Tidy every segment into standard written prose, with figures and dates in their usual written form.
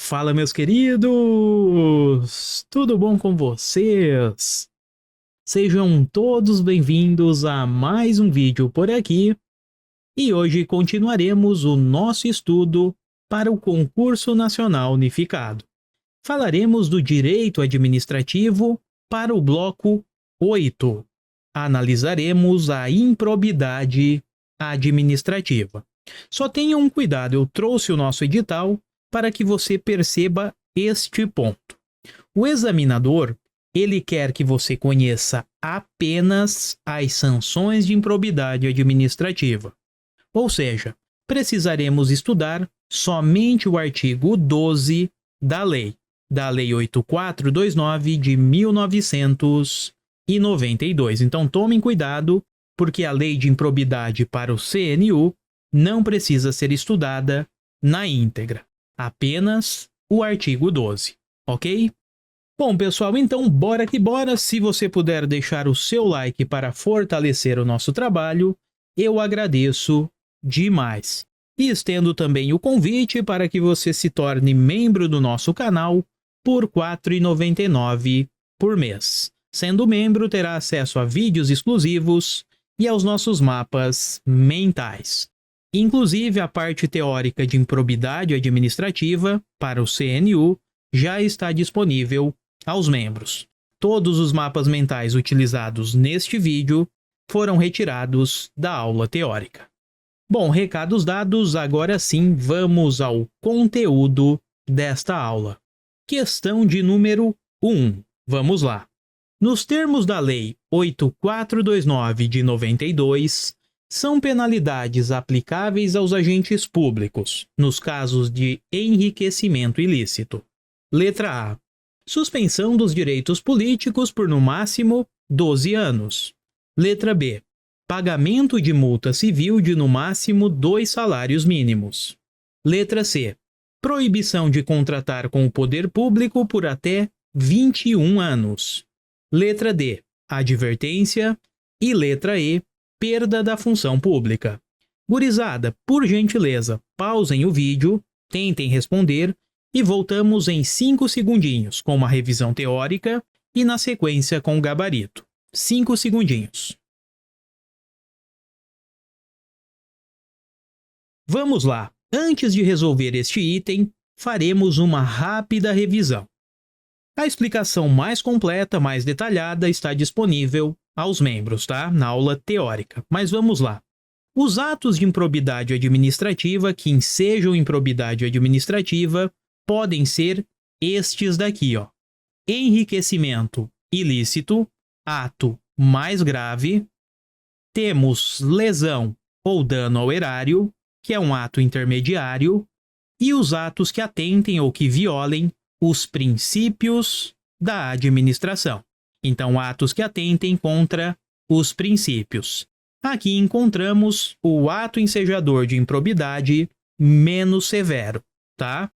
Fala, meus queridos! Tudo bom com vocês? Sejam todos bem-vindos a mais um vídeo por aqui. E hoje continuaremos o nosso estudo para o Concurso Nacional Unificado. Falaremos do direito administrativo para o bloco 8. Analisaremos a improbidade administrativa. Só tenham um cuidado, eu trouxe o nosso edital para que você perceba este ponto. O examinador, ele quer que você conheça apenas as sanções de improbidade administrativa. Ou seja, precisaremos estudar somente o artigo 12 da Lei 8429 de 1992. Então tomem cuidado, porque a lei de improbidade para o CNU não precisa ser estudada na íntegra. Apenas o artigo 12, ok? Bom, pessoal, então bora que bora. Se você puder deixar o seu like para fortalecer o nosso trabalho, eu agradeço demais. E estendo também o convite para que você se torne membro do nosso canal por R$ 4,99 por mês. Sendo membro, terá acesso a vídeos exclusivos e aos nossos mapas mentais. Inclusive, a parte teórica de improbidade administrativa para o CNU já está disponível aos membros. Todos os mapas mentais utilizados neste vídeo foram retirados da aula teórica. Bom, recados dados, agora sim vamos ao conteúdo desta aula. Questão de número 1. Vamos lá. Nos termos da Lei 8429 de 92, são penalidades aplicáveis aos agentes públicos, nos casos de enriquecimento ilícito. Letra A. Suspensão dos direitos políticos por no máximo 12 anos. Letra B. Pagamento de multa civil de no máximo 2 salários mínimos. Letra C. Proibição de contratar com o poder público por até 21 anos. Letra D. Advertência. E letra E. Perda da função pública. Gurizada, por gentileza, pausem o vídeo, tentem responder e voltamos em 5 segundinhos com uma revisão teórica e na sequência com o gabarito. 5 segundinhos. Vamos lá. Antes de resolver este item, faremos uma rápida revisão. A explicação mais completa, mais detalhada, está disponível aos membros, tá? Na aula teórica. Mas vamos lá. Os atos de improbidade administrativa que ensejam improbidade administrativa podem ser estes daqui, ó. Enriquecimento ilícito, ato mais grave. Temos lesão ou dano ao erário, que é um ato intermediário, e os atos que atentem ou que violem os princípios da administração. Então, atos que atentem contra os princípios. Aqui encontramos o ato ensejador de improbidade menos severo, tá?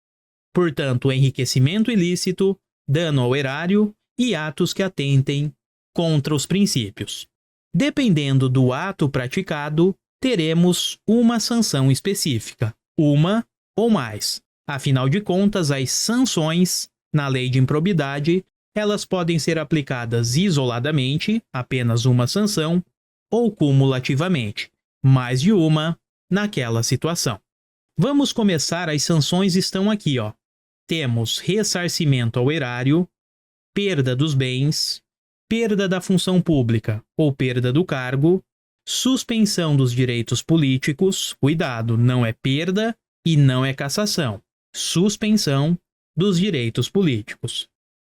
Portanto, enriquecimento ilícito, dano ao erário e atos que atentem contra os princípios. Dependendo do ato praticado, teremos uma sanção específica, uma ou mais. Afinal de contas, as sanções na lei de improbidade elas podem ser aplicadas isoladamente, apenas uma sanção, ou cumulativamente, mais de uma naquela situação. Vamos começar, as sanções estão aqui, ó. Temos ressarcimento ao erário, perda dos bens, perda da função pública ou perda do cargo, suspensão dos direitos políticos, cuidado, não é perda e não é cassação, suspensão dos direitos políticos.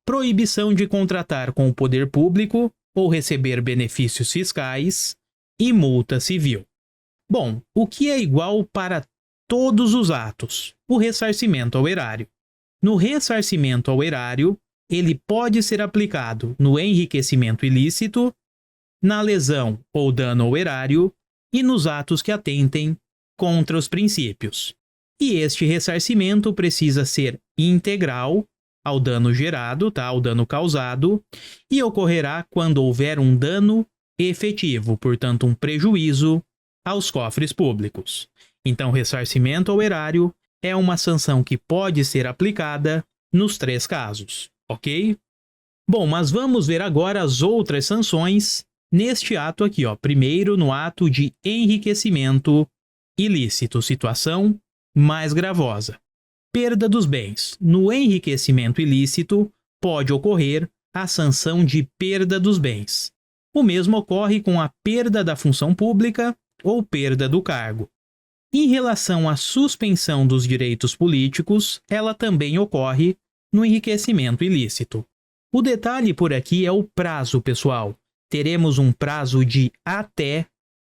Proibição de contratar com o poder público ou receber benefícios fiscais e multa civil. Bom, o que é igual para todos os atos? O ressarcimento ao erário. No ressarcimento ao erário, ele pode ser aplicado no enriquecimento ilícito, na lesão ou dano ao erário e nos atos que atentem contra os princípios. E este ressarcimento precisa ser integral ao dano gerado, tá? Ao dano causado, e ocorrerá quando houver um dano efetivo, portanto um prejuízo aos cofres públicos. Então, ressarcimento ao erário é uma sanção que pode ser aplicada nos 3 casos, ok? Bom, mas vamos ver agora as outras sanções neste ato aqui, ó. Primeiro, no ato de enriquecimento ilícito, situação mais gravosa. Perda dos bens. No enriquecimento ilícito, pode ocorrer a sanção de perda dos bens. O mesmo ocorre com a perda da função pública ou perda do cargo. Em relação à suspensão dos direitos políticos, ela também ocorre no enriquecimento ilícito. O detalhe por aqui é o prazo, pessoal. Teremos um prazo de até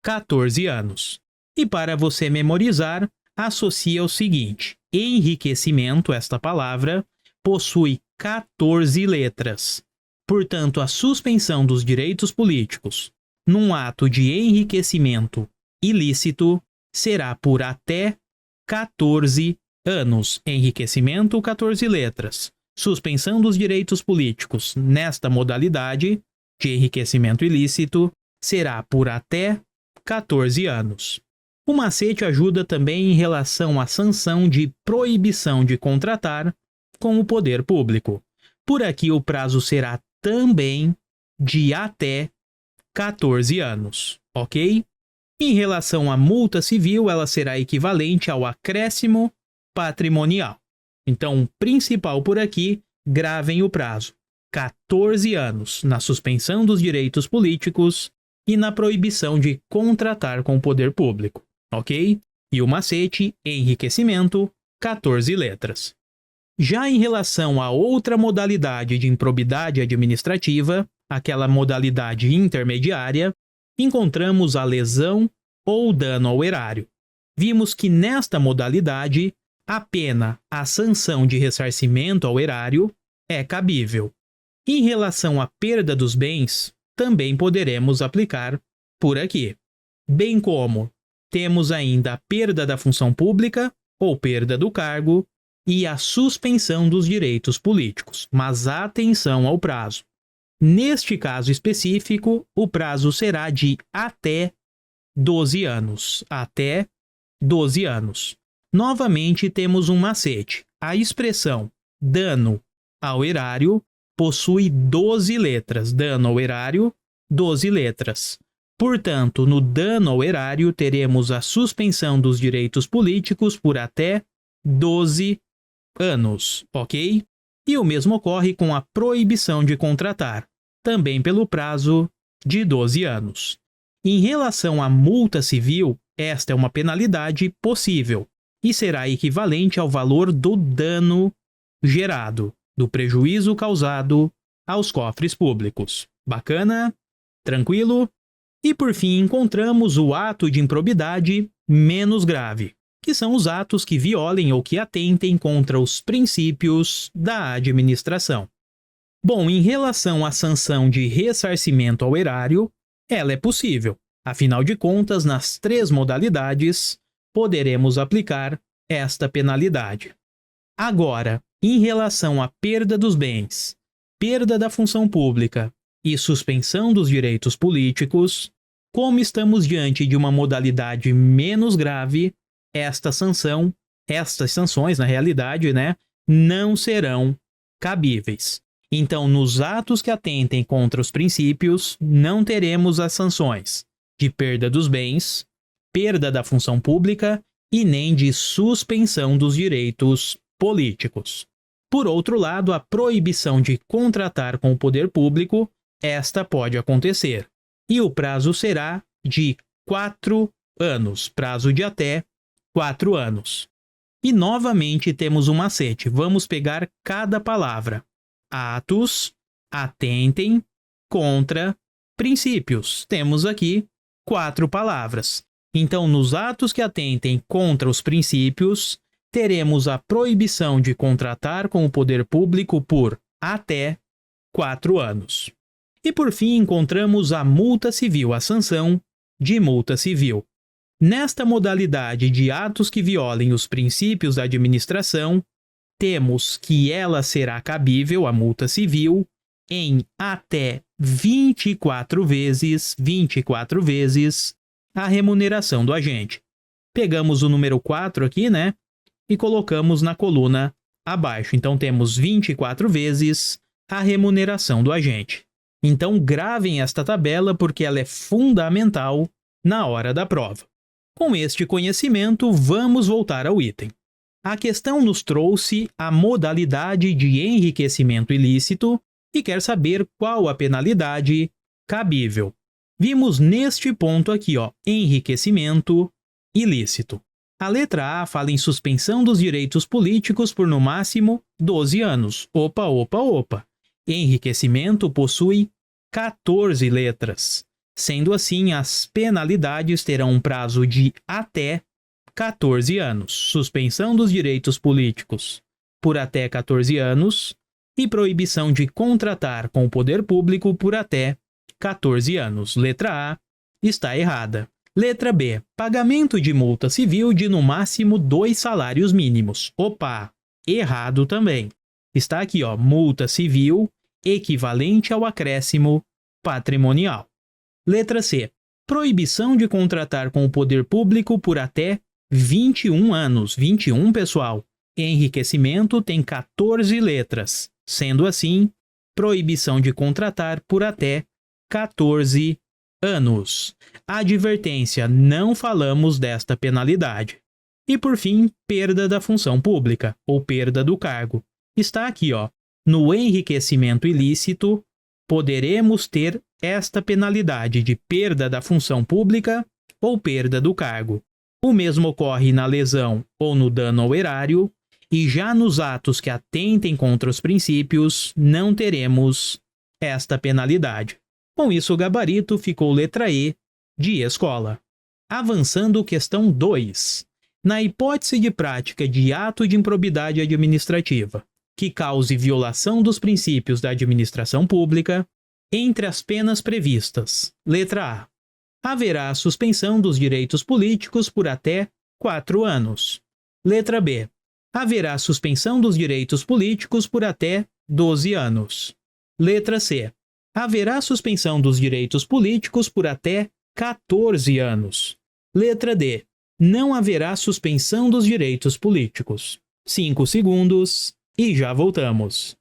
14 anos. E para você memorizar, associa o seguinte: enriquecimento, esta palavra, possui 14 letras. Portanto, a suspensão dos direitos políticos num ato de enriquecimento ilícito será por até 14 anos. Enriquecimento, 14 letras. Suspensão dos direitos políticos nesta modalidade de enriquecimento ilícito será por até 14 anos. O macete ajuda também em relação à sanção de proibição de contratar com o poder público. Por aqui o prazo será também de até 14 anos, ok? Em relação à multa civil, ela será equivalente ao acréscimo patrimonial. Então, o principal por aqui, gravem o prazo: 14 anos na suspensão dos direitos políticos e na proibição de contratar com o poder público, ok? E o macete, enriquecimento, 14 letras. Já em relação a outra modalidade de improbidade administrativa, aquela modalidade intermediária, encontramos a lesão ou dano ao erário. Vimos que nesta modalidade, a pena, a sanção de ressarcimento ao erário, é cabível. Em relação à perda dos bens, também poderemos aplicar por aqui. Bem como temos ainda a perda da função pública ou perda do cargo e a suspensão dos direitos políticos. Mas atenção ao prazo. Neste caso específico, o prazo será de até 12 anos. Até 12 anos. Novamente temos um macete. A expressão dano ao erário possui 12 letras. Dano ao erário, 12 letras. Portanto, no dano ao erário teremos a suspensão dos direitos políticos por até 12 anos, ok? E o mesmo ocorre com a proibição de contratar, também pelo prazo de 12 anos. Em relação à multa civil, esta é uma penalidade possível e será equivalente ao valor do dano gerado, do prejuízo causado aos cofres públicos. Bacana? Tranquilo? E por fim encontramos o ato de improbidade menos grave, que são os atos que violem ou que atentem contra os princípios da administração. Bom, em relação à sanção de ressarcimento ao erário, ela é possível. Afinal de contas, nas 3 modalidades, poderemos aplicar esta penalidade. Agora, em relação à perda dos bens, perda da função pública e suspensão dos direitos políticos, como estamos diante de uma modalidade menos grave, estas sanções, na realidade, não serão cabíveis. Então, nos atos que atentem contra os princípios, não teremos as sanções de perda dos bens, perda da função pública e nem de suspensão dos direitos políticos. Por outro lado, a proibição de contratar com o poder público, esta pode acontecer. E o prazo será de 4 anos, prazo de até 4 anos. E novamente temos um macete. Vamos pegar cada palavra. Atos, atentem, contra, princípios. Temos aqui 4 palavras. Então, nos atos que atentem contra os princípios, teremos a proibição de contratar com o poder público por até 4 anos. E por fim, encontramos a multa civil, a sanção de multa civil. Nesta modalidade de atos que violem os princípios da administração, temos que ela será cabível, a multa civil, em até 24 vezes a remuneração do agente. Pegamos o número 4 aqui, e colocamos na coluna abaixo. Então temos 24 vezes a remuneração do agente. Então gravem esta tabela porque ela é fundamental na hora da prova. Com este conhecimento, vamos voltar ao item. A questão nos trouxe a modalidade de enriquecimento ilícito e quer saber qual a penalidade cabível. Vimos neste ponto aqui, enriquecimento ilícito. A letra A fala em suspensão dos direitos políticos por no máximo 12 anos. Opa. Enriquecimento possui 14 letras. Sendo assim, as penalidades terão um prazo de até 14 anos. Suspensão dos direitos políticos por até 14 anos e proibição de contratar com o poder público por até 14 anos. Letra A está errada. Letra B. Pagamento de multa civil de no máximo 2 salários mínimos. Opa! Errado também. Está aqui, multa civil equivalente ao acréscimo patrimonial. Letra C. Proibição de contratar com o poder público por até 21 anos. 21, pessoal. Enriquecimento tem 14 letras. Sendo assim, proibição de contratar por até 14 anos. Advertência: não falamos desta penalidade. E por fim, perda da função pública ou perda do cargo. Está aqui, no enriquecimento ilícito, poderemos ter esta penalidade de perda da função pública ou perda do cargo. O mesmo ocorre na lesão ou no dano ao erário, e já nos atos que atentem contra os princípios, não teremos esta penalidade. Com isso, o gabarito ficou letra E, de escola. Avançando, questão 2. Na hipótese de prática de ato de improbidade administrativa que cause violação dos princípios da administração pública, entre as penas previstas, letra A, haverá a suspensão dos direitos políticos por até 4 anos. Letra B, haverá a suspensão dos direitos políticos por até 12 anos. Letra C, haverá a suspensão dos direitos políticos por até 14 anos. Letra D, não haverá suspensão dos direitos políticos. 5 segundos e já voltamos.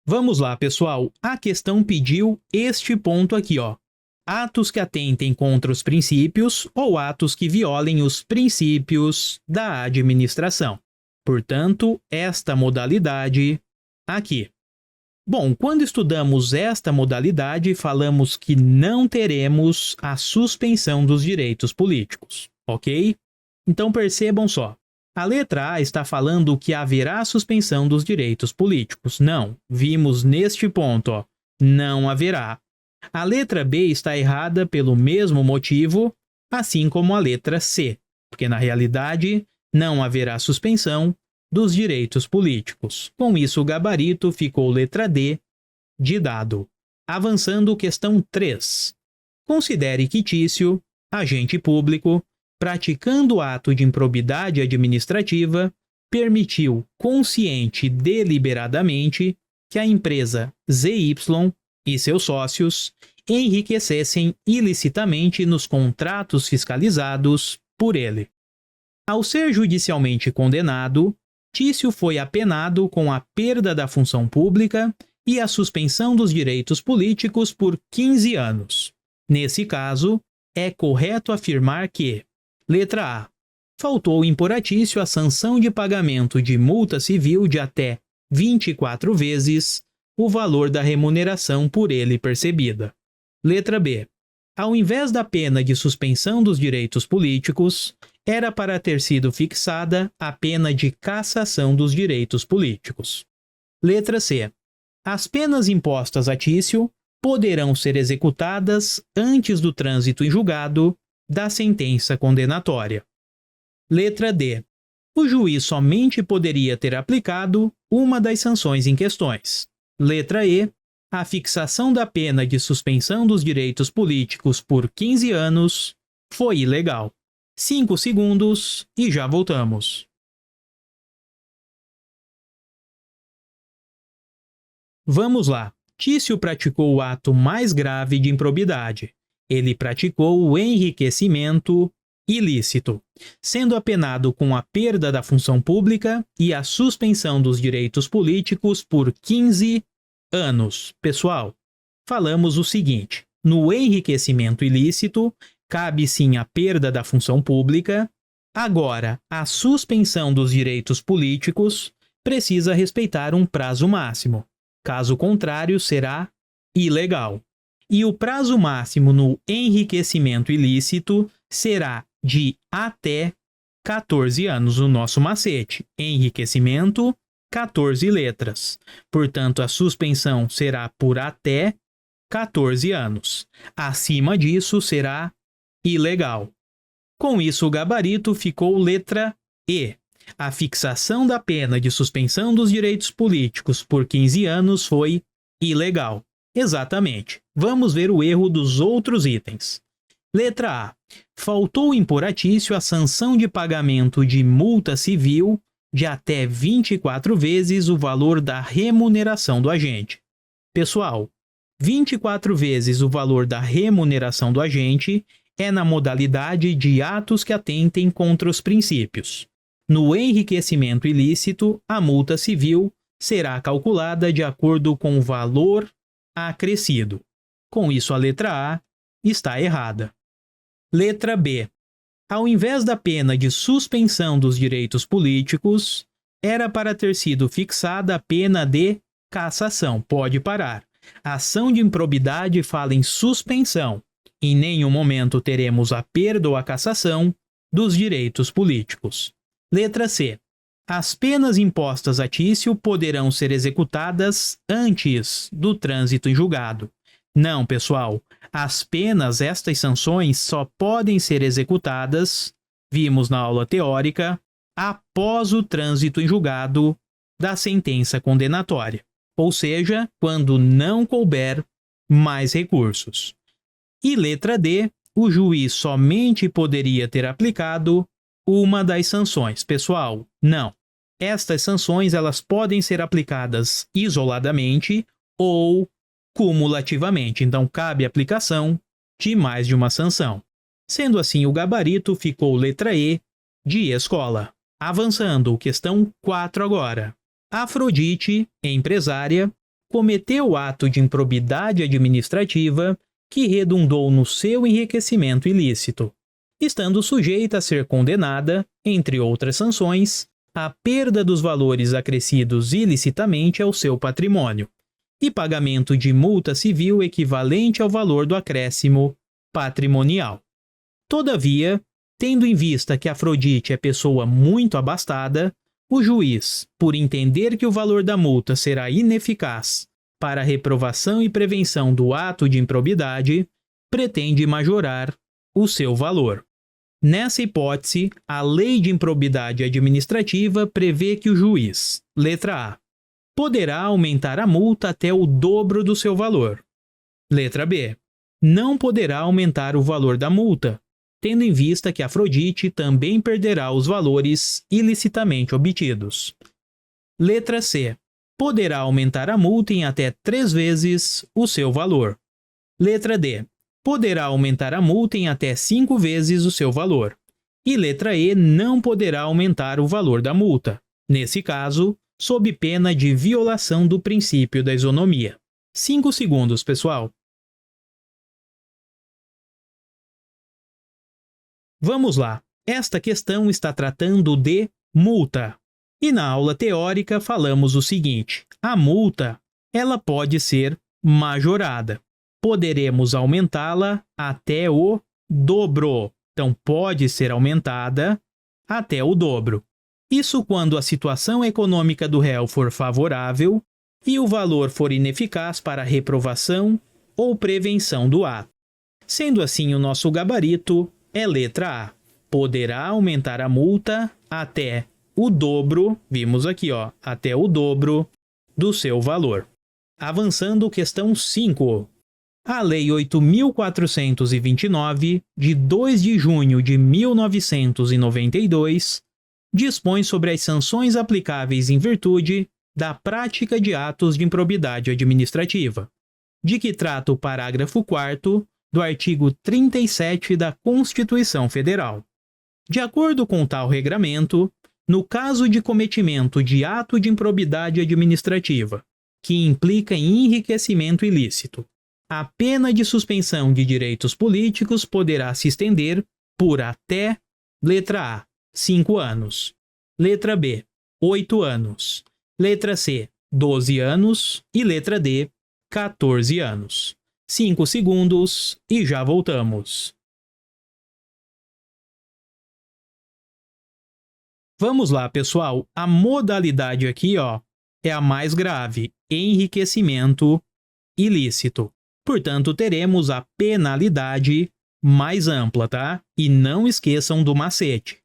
Vamos lá, pessoal. A questão pediu este ponto aqui, Atos que atentem contra os princípios ou atos que violem os princípios da administração. Portanto, esta modalidade aqui. Bom, quando estudamos esta modalidade, falamos que não teremos a suspensão dos direitos políticos, ok? Então percebam só. A letra A está falando que haverá suspensão dos direitos políticos. Não, vimos neste ponto, não haverá. A letra B está errada pelo mesmo motivo, assim como a letra C, porque na realidade não haverá suspensão dos direitos políticos. Com isso, o gabarito ficou letra D, de dado. Avançando, questão 3. Considere que Tício, agente público, praticando ato de improbidade administrativa, permitiu consciente e deliberadamente que a empresa ZY e seus sócios enriquecessem ilicitamente nos contratos fiscalizados por ele. Ao ser judicialmente condenado, Tício foi apenado com a perda da função pública e a suspensão dos direitos políticos por 15 anos. Nesse caso, é correto afirmar que: letra A. Faltou impor a Tício a sanção de pagamento de multa civil de até 24 vezes o valor da remuneração por ele percebida. Letra B. Ao invés da pena de suspensão dos direitos políticos, era para ter sido fixada a pena de cassação dos direitos políticos. Letra C. As penas impostas a Tício poderão ser executadas antes do trânsito em julgado da sentença condenatória. Letra D. O juiz somente poderia ter aplicado uma das sanções em questões. Letra E. A fixação da pena de suspensão dos direitos políticos por 15 anos foi ilegal. 5 segundos e já voltamos. Vamos lá. Tício praticou o ato mais grave de improbidade ele praticou o enriquecimento ilícito, sendo apenado com a perda da função pública e a suspensão dos direitos políticos por 15 anos. Pessoal, falamos o seguinte: no enriquecimento ilícito, cabe sim a perda da função pública. Agora, a suspensão dos direitos políticos precisa respeitar um prazo máximo. Caso contrário, será ilegal. E o prazo máximo no enriquecimento ilícito será de até 14 anos, o nosso macete. Enriquecimento, 14 letras. Portanto, a suspensão será por até 14 anos. Acima disso, será ilegal. Com isso, o gabarito ficou letra E. A fixação da pena de suspensão dos direitos políticos por 15 anos foi ilegal. Exatamente. Vamos ver o erro dos outros itens. Letra A. Faltou importatício a sanção de pagamento de multa civil de até 24 vezes o valor da remuneração do agente. Pessoal, 24 vezes o valor da remuneração do agente é na modalidade de atos que atentem contra os princípios. No enriquecimento ilícito, a multa civil será calculada de acordo com o valor acrescido. Com isso, a letra A está errada. Letra B. Ao invés da pena de suspensão dos direitos políticos, era para ter sido fixada a pena de cassação. Pode parar. A ação de improbidade fala em suspensão. Em nenhum momento teremos a perda ou a cassação dos direitos políticos. Letra C. As penas impostas a Tício poderão ser executadas antes do trânsito em julgado. Não, pessoal. As penas, estas sanções, só podem ser executadas, vimos na aula teórica, após o trânsito em julgado da sentença condenatória. Ou seja, quando não couber mais recursos. E letra D, o juiz somente poderia ter aplicado uma das sanções. Pessoal, não. Estas sanções elas podem ser aplicadas isoladamente ou cumulativamente. Então, cabe aplicação de mais de uma sanção. Sendo assim, o gabarito ficou letra E, de escola. Avançando, questão 4 agora. Afrodite, empresária, cometeu ato de improbidade administrativa que redundou no seu enriquecimento ilícito, estando sujeita a ser condenada, entre outras sanções, à perda dos valores acrescidos ilicitamente ao seu patrimônio e pagamento de multa civil equivalente ao valor do acréscimo patrimonial. Todavia, tendo em vista que Afrodite é pessoa muito abastada, o juiz, por entender que o valor da multa será ineficaz para a reprovação e prevenção do ato de improbidade, pretende majorar o seu valor. Nessa hipótese, a Lei de Improbidade Administrativa prevê que o juiz, letra A, poderá aumentar a multa até o dobro do seu valor. Letra B, não poderá aumentar o valor da multa, tendo em vista que Afrodite também perderá os valores ilicitamente obtidos. Letra C, poderá aumentar a multa em até 3 vezes o seu valor. Letra D, poderá aumentar a multa em até 5 vezes o seu valor. E letra E, não poderá aumentar o valor da multa, nesse caso, sob pena de violação do princípio da isonomia. 5 segundos, pessoal. Vamos lá. Esta questão está tratando de multa. E na aula teórica falamos o seguinte: a multa, ela pode ser majorada. Poderemos aumentá-la até o dobro. Então, pode ser aumentada até o dobro. Isso quando a situação econômica do réu for favorável e o valor for ineficaz para a reprovação ou prevenção do ato. Sendo assim, o nosso gabarito é letra A. Poderá aumentar a multa até o dobro, vimos aqui, até o dobro do seu valor. Avançando, questão 5. A Lei 8.429, de 2 de junho de 1992, dispõe sobre as sanções aplicáveis em virtude da prática de atos de improbidade administrativa, de que trata o parágrafo 4º do artigo 37 da Constituição Federal. De acordo com tal regramento, no caso de cometimento de ato de improbidade administrativa, que implica em enriquecimento ilícito, a pena de suspensão de direitos políticos poderá se estender por até, letra A, 5 anos, letra B, 8 anos, letra C, 12 anos e letra D, 14 anos. 5 segundos e já voltamos. Vamos lá, pessoal. A modalidade aqui, é a mais grave, enriquecimento ilícito. Portanto, teremos a penalidade mais ampla, tá? E não esqueçam do macete.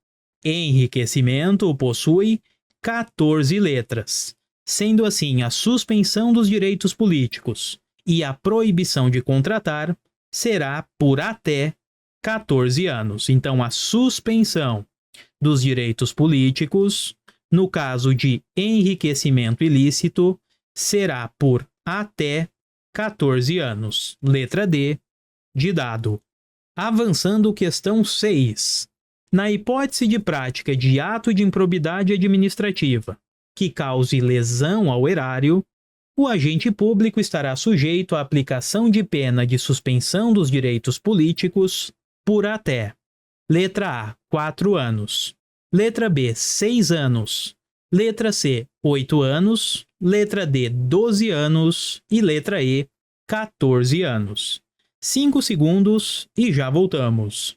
Enriquecimento possui 14 letras, sendo assim a suspensão dos direitos políticos e a proibição de contratar será por até 14 anos. Então, a suspensão dos direitos políticos, no caso de enriquecimento ilícito, será por até 14 anos. Letra D, de dado. Avançando questão 6. Na hipótese de prática de ato de improbidade administrativa que cause lesão ao erário, o agente público estará sujeito à aplicação de pena de suspensão dos direitos políticos por até: letra A, 4 anos, letra B, 6 anos, letra C, 8 anos, letra D, 12 anos e letra E, 14 anos. 5 segundos e já voltamos.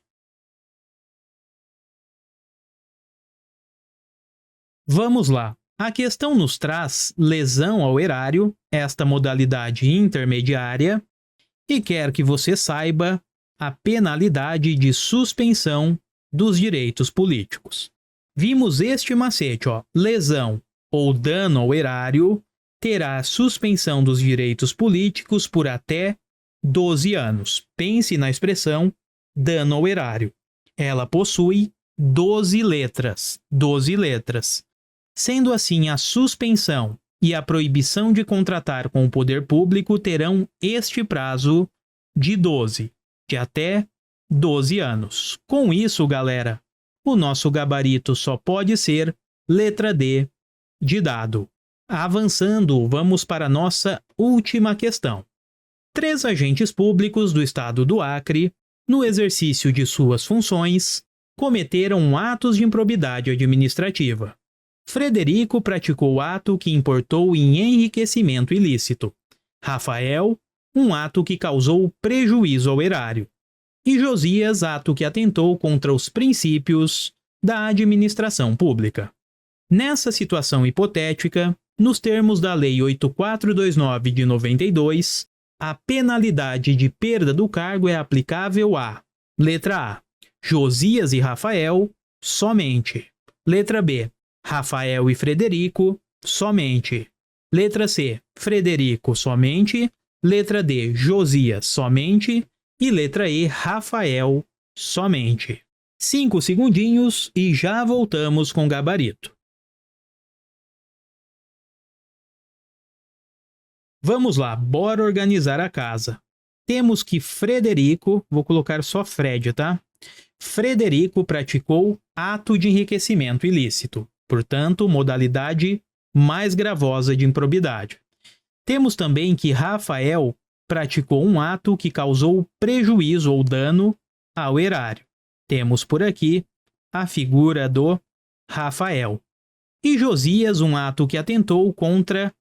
Vamos lá. A questão nos traz lesão ao erário, esta modalidade intermediária, e quer que você saiba a penalidade de suspensão dos direitos políticos. Vimos este macete, lesão ou dano ao erário terá a suspensão dos direitos políticos por até 12 anos. Pense na expressão dano ao erário. Ela possui 12 letras. 12 letras. Sendo assim, a suspensão e a proibição de contratar com o poder público terão este prazo de até 12 anos. Com isso, galera, o nosso gabarito só pode ser letra D, de dado. Avançando, vamos para a nossa última questão. 3 agentes públicos do estado do Acre, no exercício de suas funções, cometeram atos de improbidade administrativa. Frederico praticou ato que importou em enriquecimento ilícito. Rafael, um ato que causou prejuízo ao erário. E Josias, ato que atentou contra os princípios da administração pública. Nessa situação hipotética, nos termos da Lei 8429 de 92, a penalidade de perda do cargo é aplicável a: letra A, Josias e Rafael, somente. Letra B, Rafael e Frederico, somente. Letra C, Frederico, somente. Letra D, Josias, somente. E letra E, Rafael, somente. 5 segundinhos e já voltamos com o gabarito. Vamos lá, bora organizar a casa. Temos que Frederico, vou colocar só Fred, tá? Frederico praticou ato de enriquecimento ilícito. Portanto, modalidade mais gravosa de improbidade. Temos também que Rafael praticou um ato que causou prejuízo ou dano ao erário. Temos por aqui a figura do Rafael. E Josias, um ato que atentou contra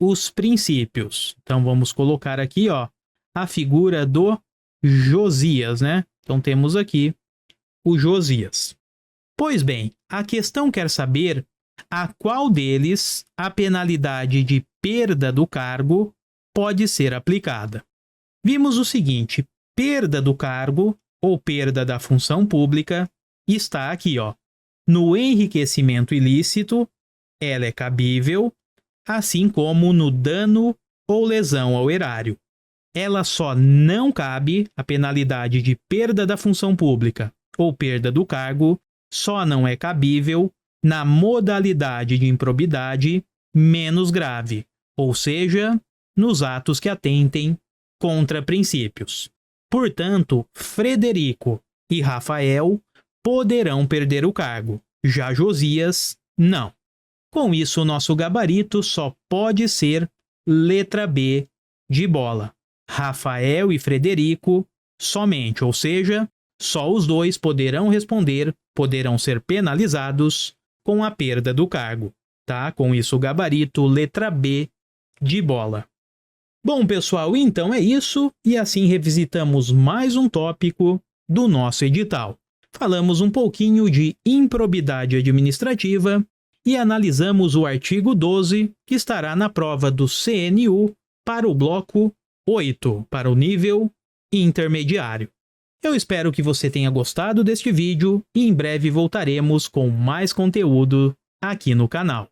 os princípios. Então, vamos colocar aqui, a figura do Josias, né? Então, temos aqui o Josias. Pois bem, a questão quer saber a qual deles a penalidade de perda do cargo pode ser aplicada. Vimos o seguinte: perda do cargo ou perda da função pública está aqui, no enriquecimento ilícito, ela é cabível, assim como no dano ou lesão ao erário. Ela só não cabe, a penalidade de perda da função pública ou perda do cargo só não é cabível na modalidade de improbidade menos grave, ou seja, nos atos que atentem contra princípios. Portanto, Frederico e Rafael poderão perder o cargo. Já Josias, não. Com isso, nosso gabarito só pode ser letra B de bola. Rafael e Frederico somente, ou seja, só os dois poderão responder, poderão ser penalizados com a perda do cargo, tá? Com isso, o gabarito letra B de bola. Bom, pessoal, então é isso, e assim revisitamos mais um tópico do nosso edital. Falamos um pouquinho de improbidade administrativa e analisamos o artigo 12, que estará na prova do CNU para o bloco 8, para o nível intermediário. Eu espero que você tenha gostado deste vídeo e em breve voltaremos com mais conteúdo aqui no canal.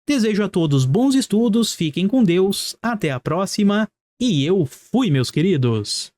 Desejo a todos bons estudos, fiquem com Deus, até a próxima e eu fui, meus queridos!